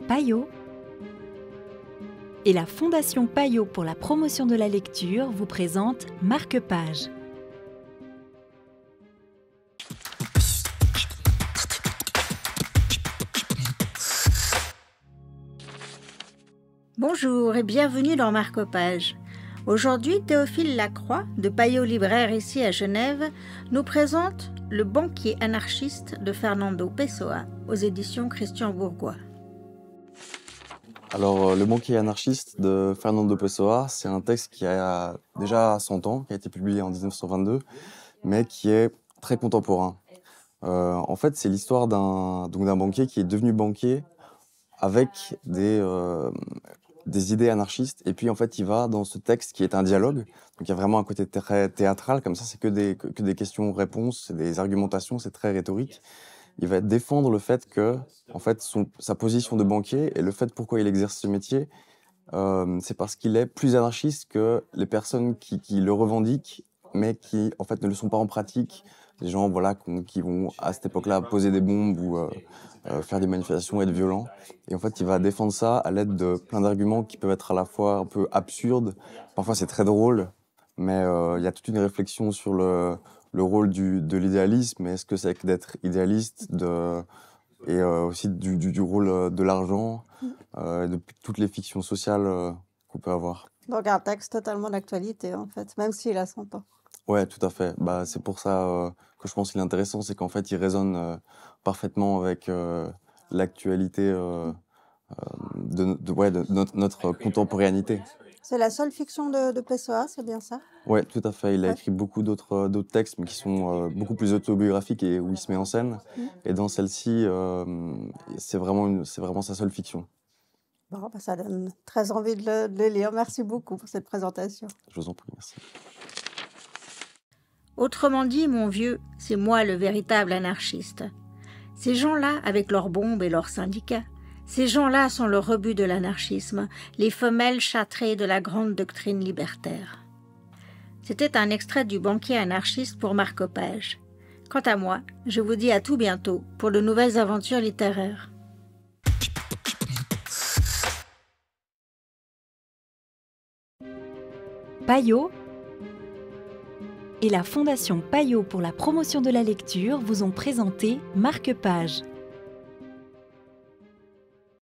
Payot et la Fondation Payot pour la promotion de la lecture vous présente Marque-Page. Bonjour et bienvenue dans Marque-Page. Aujourd'hui, Théophile Lacroix, de Payot Libraire ici à Genève, nous présente Le banquier anarchiste de Fernando Pessoa aux éditions Christian Bourgois. Alors, Le banquier anarchiste de Fernando Pessoa, c'est un texte qui a déjà 100 ans, qui a été publié en 1922, mais qui est très contemporain. En fait, c'est l'histoire d'un banquier qui est devenu banquier avec des idées anarchistes. Et puis, en fait, il va dans ce texte qui est un dialogue. Donc, il y a vraiment un côté très théâtral, comme ça, c'est que des questions-réponses, c'est des argumentations, c'est très rhétorique. Il va défendre le fait que, en fait, sa position de banquier et le fait pourquoi il exerce ce métier, c'est parce qu'il est plus anarchiste que les personnes qui le revendiquent, mais qui, en fait, ne le sont pas en pratique. Des gens, voilà, qui vont, à cette époque-là, poser des bombes ou faire des manifestations, être violents. Et en fait, il va défendre ça à l'aide de plein d'arguments qui peuvent être à la fois un peu absurdes. Parfois, c'est très drôle, mais il y a toute une réflexion sur le rôle de l'idéalisme. Est-ce que c'est que d'être idéaliste et aussi du rôle de l'argent, de toutes les fictions sociales qu'on peut avoir. Donc un texte totalement d'actualité, en fait, même s'il a 100 ans. Ouais, tout à fait. Bah, c'est pour ça que je pense qu'il est intéressant, c'est qu'en fait, il résonne parfaitement avec l'actualité de notre contemporanéité. C'est la seule fiction de Pessoa, c'est bien ça? Ouais, tout à fait. Il a Ouais. écrit beaucoup d'autres textes, mais qui sont beaucoup plus autobiographiques et où il se met en scène. Et dans celle-ci, c'est vraiment sa seule fiction. Bon, bah, ça donne très envie de le lire. Merci beaucoup pour cette présentation. Je vous en prie, merci. Autrement dit, mon vieux, c'est moi le véritable anarchiste. Ces gens-là, avec leurs bombes et leurs syndicats, ces gens-là sont le rebut de l'anarchisme, les femelles châtrées de la grande doctrine libertaire. C'était un extrait du banquier anarchiste pour Marque-Page. Quant à moi, je vous dis à tout bientôt pour de nouvelles aventures littéraires. Payot et la Fondation Payot pour la promotion de la lecture vous ont présenté Marque-Page.